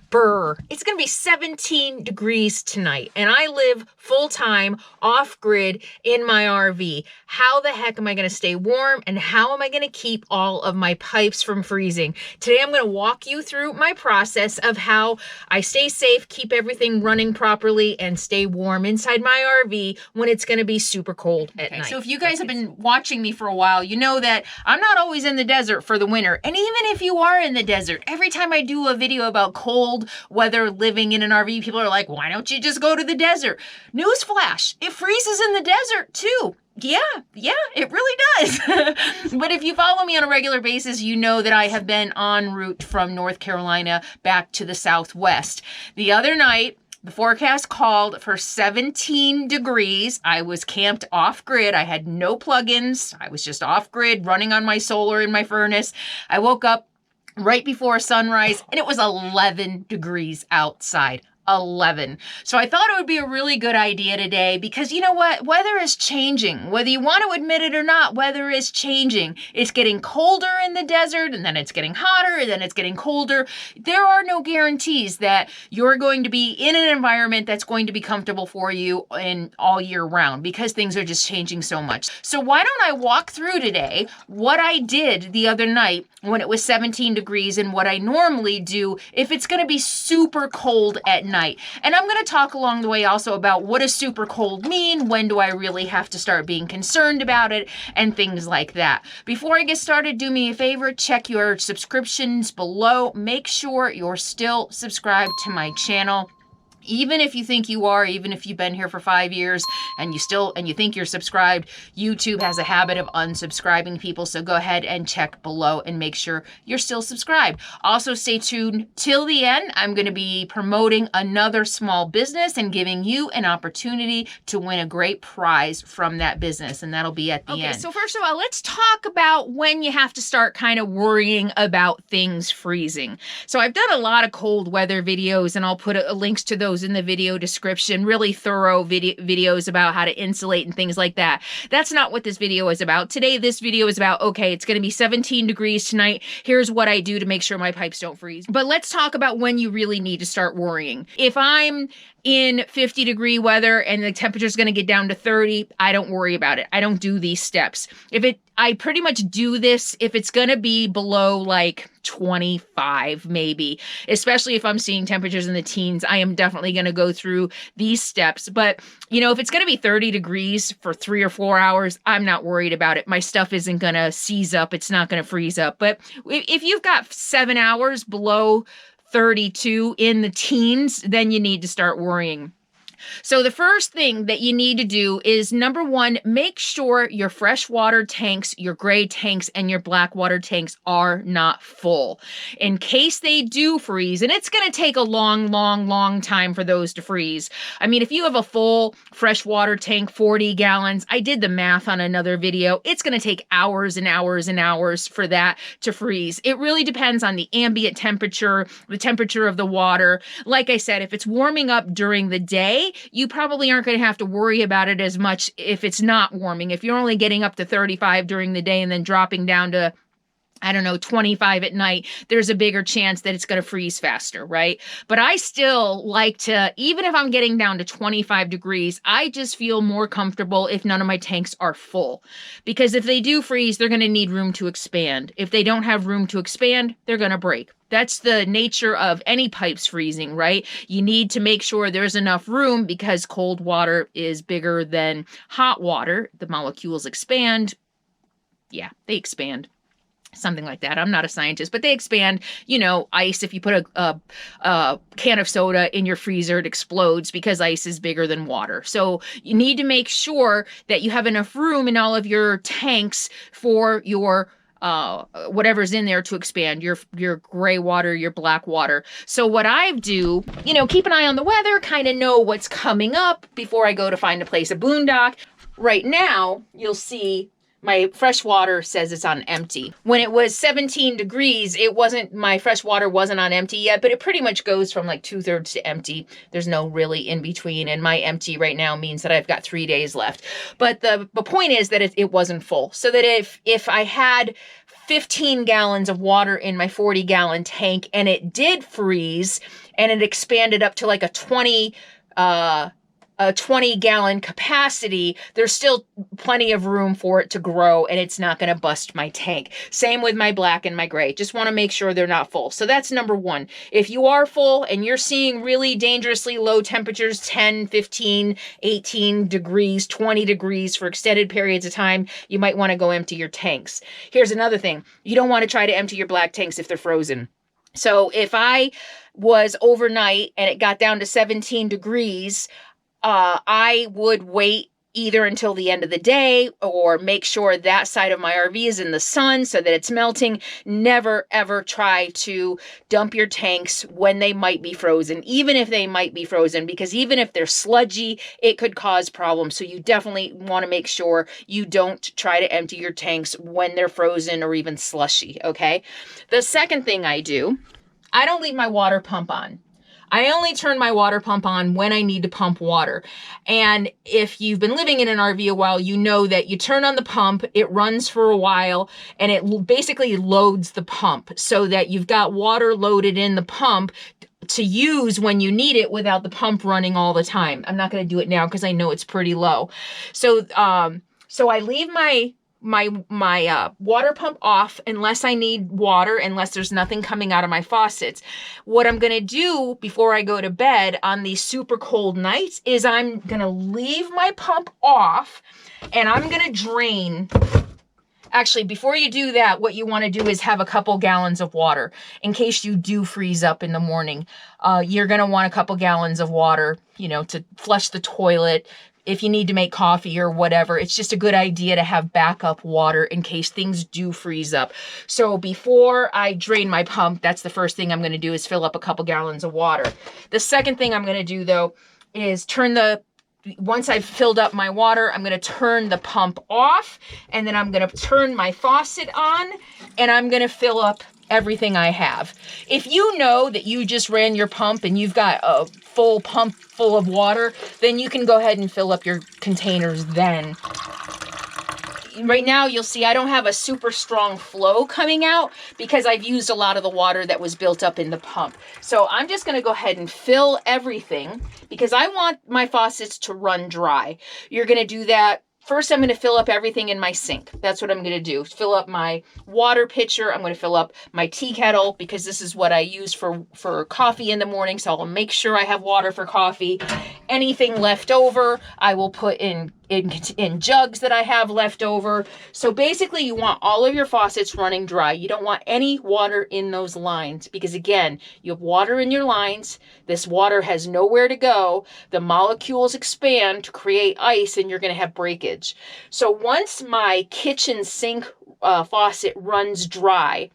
Brr. It's going to be 17 degrees tonight, and I live full-time off-grid in my RV. How the heck am I going to stay warm, and how am I going to keep all of my pipes from freezing? Today I'm going to walk you through my process of how I stay safe, keep everything running properly, and stay warm inside my RV when it's going to be super cold at night. So if you guys have been watching me for a while, you know that I'm not always in the desert for the winter. And even if you are in the desert, every time I do a video about cold weather living in an RV, people are like, why don't you just go to the desert? Newsflash, it freezes in the desert too. Yeah, it really does. But if you follow me on a regular basis, you know that I have been en route from North Carolina back to the Southwest. The other night, the forecast called for 17 degrees. I was camped off grid. I had no plugins. I was just off grid, running on my solar in my furnace. I woke up right before sunrise and it was 11 degrees outside. 11. So I thought it would be a really good idea today because you know what? Weather is changing. Whether you want to admit it or not, weather is changing. It's getting colder in the desert and then it's getting hotter and then it's getting colder. There are no guarantees that you're going to be in an environment that's going to be comfortable for you in all year round because things are just changing so much. So why don't I walk through today what I did the other night when it was 17 degrees and what I normally do if it's going to be super cold at night. And I'm going to talk along the way also about what does super cold mean, when do I really have to start being concerned about it, and things like that. Before I get started, do me a favor, check your subscriptions below. Make sure you're still subscribed to my channel. Even if you think you are, even if you've been here for 5 years and you think you're subscribed, YouTube has a habit of unsubscribing people. So go ahead and check below and make sure you're still subscribed. Also stay tuned till the end. I'm going to be promoting another small business and giving you an opportunity to win a great prize from that business. And that'll be at the end. Okay, so first of all, let's talk about when you have to start kind of worrying about things freezing. So I've done a lot of cold weather videos and I'll put links to those in the video description, really thorough videos about how to insulate and things like that. That's not what this video is about. Today, this video is about, okay, it's going to be 17 degrees tonight. Here's what I do to make sure my pipes don't freeze. But let's talk about when you really need to start worrying. If I'm in 50-degree weather and the temperature is going to get down to 30, I don't worry about it. I don't do these steps. I pretty much do this if it's going to be below like 25 maybe, especially if I'm seeing temperatures in the teens. I am definitely going to go through these steps. But, you know, if it's going to be 30 degrees for 3 or 4 hours, I'm not worried about it. My stuff isn't going to seize up. It's not going to freeze up. But if you've got 7 hours below 32 in the teens, then you need to start worrying. So the first thing that you need to do is, number one, make sure your freshwater tanks, your gray tanks, and your black water tanks are not full. In case they do freeze, and it's going to take a long time for those to freeze. I mean, if you have a full freshwater tank, 40 gallons, I did the math on another video, it's going to take hours and hours and hours for that to freeze. It really depends on the ambient temperature, the temperature of the water. Like I said, if it's warming up during the day, you probably aren't going to have to worry about it as much if it's not warming. If you're only getting up to 35 during the day and then dropping down to, I don't know, 25 at night, there's a bigger chance that it's going to freeze faster, right? But I still like to, even if I'm getting down to 25 degrees, I just feel more comfortable if none of my tanks are full. Because if they do freeze, they're going to need room to expand. If they don't have room to expand, they're going to break. That's the nature of any pipes freezing, right? You need to make sure there's enough room because cold water is bigger than hot water. The molecules expand. Yeah, they expand. Something like that. I'm not a scientist, but they expand. You know, ice, if you put a can of soda in your freezer, it explodes because ice is bigger than water. So you need to make sure that you have enough room in all of your tanks for your whatever's in there to expand, your gray water, your black water. So what I do, you know, keep an eye on the weather, kind of know what's coming up before I go to find a place to boondock. Right now, you'll see my fresh water says it's on empty. When it was 17 degrees, my fresh water wasn't on empty yet, but it pretty much goes from like 2/3 to empty. There's no really in between. And my empty right now means that I've got 3 days left. But the point is that it wasn't full. So that if I had 15 gallons of water in my 40-gallon tank, and it did freeze, and it expanded up to like a 20-gallon capacity, there's still plenty of room for it to grow, and it's not going to bust my tank. Same with my black and my gray. Just want to make sure they're not full. So that's number one. If you are full and you're seeing really dangerously low temperatures, 10, 15, 18 degrees, 20 degrees for extended periods of time, you might want to go empty your tanks. Here's another thing. You don't want to try to empty your black tanks if they're frozen. So if I was overnight and it got down to 17 degrees, I would wait either until the end of the day or make sure that side of my RV is in the sun so that it's melting. Never, ever try to dump your tanks when they might be frozen, even if they might be frozen, because even if they're sludgy, it could cause problems. So you definitely want to make sure you don't try to empty your tanks when they're frozen or even slushy, okay? The second thing I do, I don't leave my water pump on. I only turn my water pump on when I need to pump water. And if you've been living in an RV a while, you know that you turn on the pump, it runs for a while, and it basically loads the pump so that you've got water loaded in the pump to use when you need it without the pump running all the time. I'm not going to do it now because I know it's pretty low. So I leave my water pump off unless I need water, unless there's nothing coming out of my faucets. What I'm going to do before I go to bed on these super cold nights is I'm going to leave my pump off and I'm going to drain. Actually, before you do that, what you want to do is have a couple gallons of water in case you do freeze up in the morning. You're going to want a couple gallons of water, to flush the toilet. If you need to make coffee or whatever, it's just a good idea to have backup water in case things do freeze up. So before I drain my pump, that's the first thing I'm going to do is fill up a couple gallons of water. The second thing I'm going to do though is once I've filled up my water, I'm going to turn the pump off, and then I'm going to turn my faucet on, and I'm going to fill up everything I have. If you know that you just ran your pump and you've got a full pump full of water, then you can go ahead and fill up your containers then. Right now, you'll see I don't have a super strong flow coming out because I've used a lot of the water that was built up in the pump. So I'm just going to go ahead and fill everything because I want my faucets to run dry. You're going to do that. First, I'm going to fill up everything in my sink. That's what I'm going to do. Fill up my water pitcher. I'm going to fill up my tea kettle because this is what I use for coffee in the morning. So I'll make sure I have water for coffee. Anything left over, I will put in jugs that I have left over. So basically, you want all of your faucets running dry. You don't want any water in those lines because, again, you have water in your lines. This water has nowhere to go. The molecules expand to create ice, and you're going to have breakage. So once my kitchen sink faucet runs dry,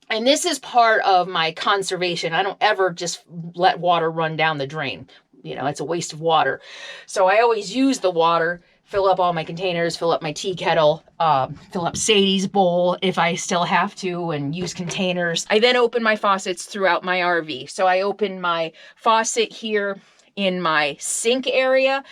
and this is part of my conservation, I don't ever just let water run down the drain. It's a waste of water. So I always use the water, fill up all my containers, fill up my tea kettle, fill up Sadie's bowl if I still have to, and use containers. I then open my faucets throughout my RV. So I open my faucet here in my sink area,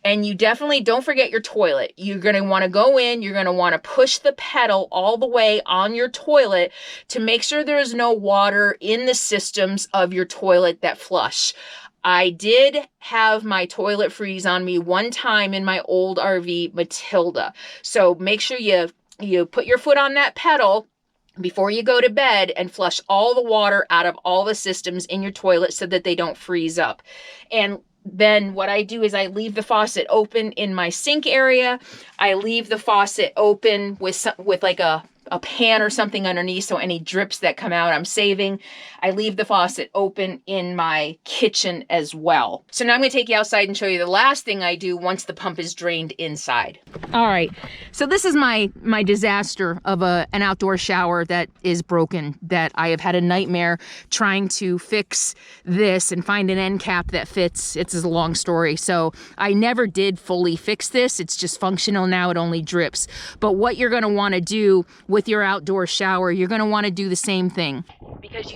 and you definitely don't forget your toilet. You're going to want to go in, you're going to want to push the pedal all the way on your toilet to make sure there's no water in the systems of your toilet that flush. I did have my toilet freeze on me one time in my old RV, Matilda. So make sure you put your foot on that pedal before you go to bed and flush all the water out of all the systems in your toilet so that they don't freeze up. And then what I do is I leave the faucet open in my sink area. I leave the faucet open with like a pan or something underneath, so any drips that come out I'm saving. I leave the faucet open in my kitchen as well. So now I'm going to take you outside and show you the last thing I do once the pump is drained inside. All right, so this is my disaster of an outdoor shower that is broken, that I have had a nightmare trying to fix this and find an end cap that fits. It's a long story. So I never did fully fix this. It's just functional now. It only drips. But what you're going to want to do with your outdoor shower, you're going to want to do the same thing, because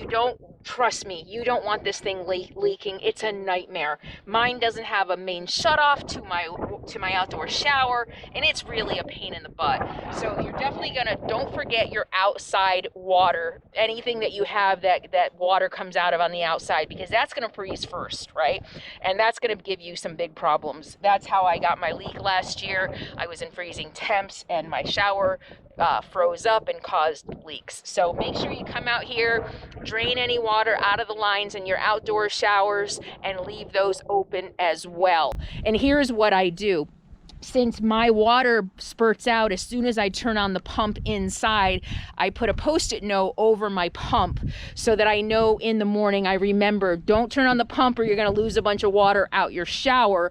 trust me, you don't want this thing leaking. It's a nightmare. Mine doesn't have a main shutoff to my to my outdoor shower, and it's really a pain in the butt. So you're definitely gonna, don't forget your outside water, anything that you have that water comes out of on the outside, because that's gonna freeze first, right? And that's gonna give you some big problems. That's how I got my leak last year. I was in freezing temps and my shower froze up and caused leaks. So make sure you come out here, drain any water out of the lines in your outdoor showers, and leave those open as well. And here's what I do. Since my water spurts out as soon as I turn on the pump inside, I put a Post-it note over my pump so that I know in the morning, I remember, don't turn on the pump or you're gonna lose a bunch of water out your shower.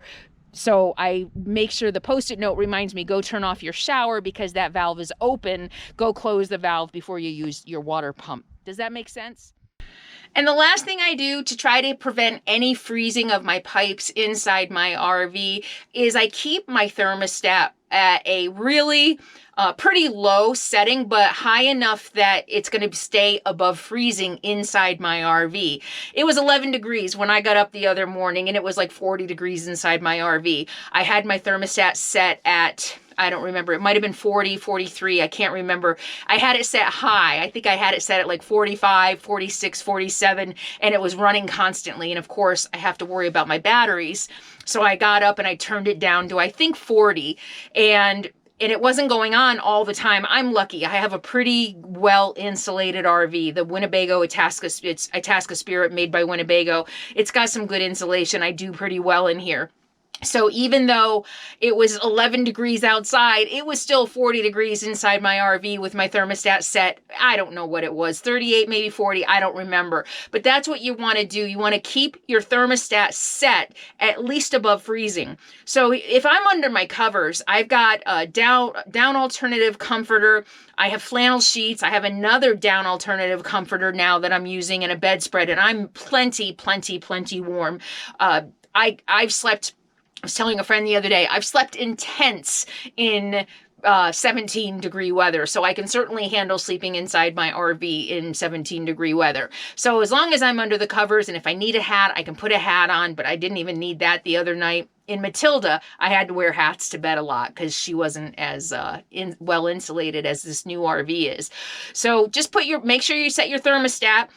So I make sure the Post-it note reminds me, go turn off your shower because that valve is open. Go close the valve before you use your water pump. Does that make sense? And the last thing I do to try to prevent any freezing of my pipes inside my RV is I keep my thermostat at a really pretty low setting, but high enough that it's going to stay above freezing inside my RV. It was 11 degrees when I got up the other morning, and it was like 40 degrees inside my RV. I had my thermostat set at, I don't remember, it might have been 40, 43, I can't remember. I had it set high. I think I had it set at like 45, 46, 47, and it was running constantly. And of course, I have to worry about my batteries. So I got up and I turned it down to, I think, 40. And it wasn't going on all the time. I'm lucky. I have a pretty well insulated RV, the Winnebago Itasca. It's Itasca Spirit, made by Winnebago. It's got some good insulation. I do pretty well in here. So even though it was 11 degrees outside, it was still 40 degrees inside my RV with my thermostat set. I don't know what it was, 38, maybe 40, I don't remember. But that's what you want to do. You want to keep your thermostat set at least above freezing. So if I'm under my covers, I've got a down alternative comforter. I have flannel sheets. I have another down alternative comforter now that I'm using in a bedspread, and I'm plenty warm. I've slept, I was telling a friend the other day, I've slept in tents in 17-degree weather. So I can certainly handle sleeping inside my RV in 17-degree weather. So as long as I'm under the covers, and if I need a hat, I can put a hat on, but I didn't even need that the other night. In Matilda, I had to wear hats to bed a lot because she wasn't as well insulated as this new RV is. So just make sure you set your thermostat.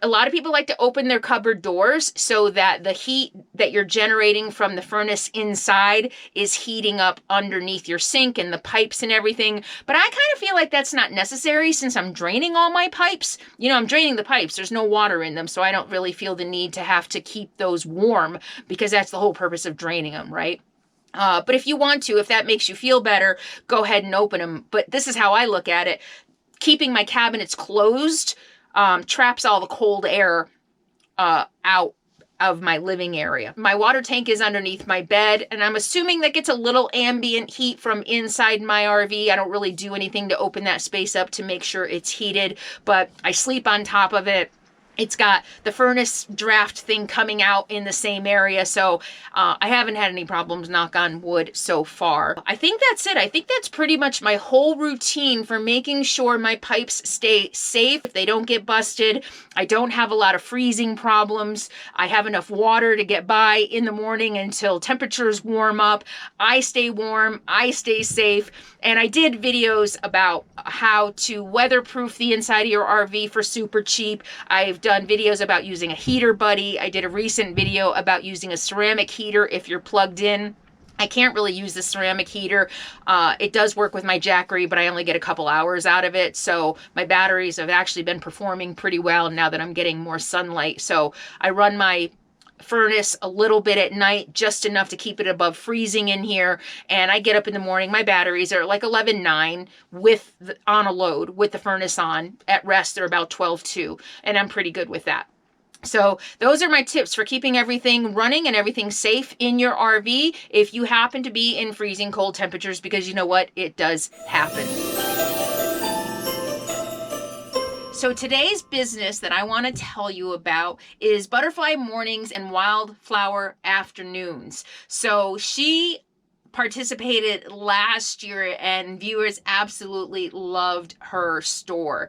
A lot of people like to open their cupboard doors so that the heat that you're generating from the furnace inside is heating up underneath your sink and the pipes and everything. But I kind of feel like that's not necessary since I'm draining all my pipes. You know, I'm draining the pipes. There's no water in them, so I don't really feel the need to have to keep those warm because that's the whole purpose of draining them, right? But if you want to, if that makes you feel better, go ahead and open them. But this is how I look at it. Keeping my cabinets closed traps all the cold air out of my living area. My water tank is underneath my bed, and I'm assuming that gets a little ambient heat from inside my RV. I don't really do anything to open that space up to make sure it's heated, but I sleep on top of it. It's got the furnace draft thing coming out in the same area, so I haven't had any problems, knock on wood, so far. I think that's it. I think that's pretty much my whole routine for making sure my pipes stay safe. If they don't get busted, I don't have a lot of freezing problems. I have enough water to get by in the morning until temperatures warm up. I stay warm, I stay safe, and I did videos about how to weatherproof the inside of your RV for super cheap. I've done videos about using a heater buddy. I did a recent video about using a ceramic heater if you're plugged in. I can't really use the ceramic heater. It does work with my Jackery, but I only get a couple hours out of it. So my batteries have actually been performing pretty well now that I'm getting more sunlight. So I run my furnace a little bit at night, just enough to keep it above freezing in here. And I get up in the morning, my batteries are like 11.9 on a load with the furnace on. At rest, they're about 12.2, and I'm pretty good with that. So those are my tips for keeping everything running and everything safe in your RV if you happen to be in freezing cold temperatures, because you know what? It does happen. So today's business that I want to tell you about is Butterfly Mornings and Wildflower Afternoons. So she participated last year and viewers absolutely loved her store.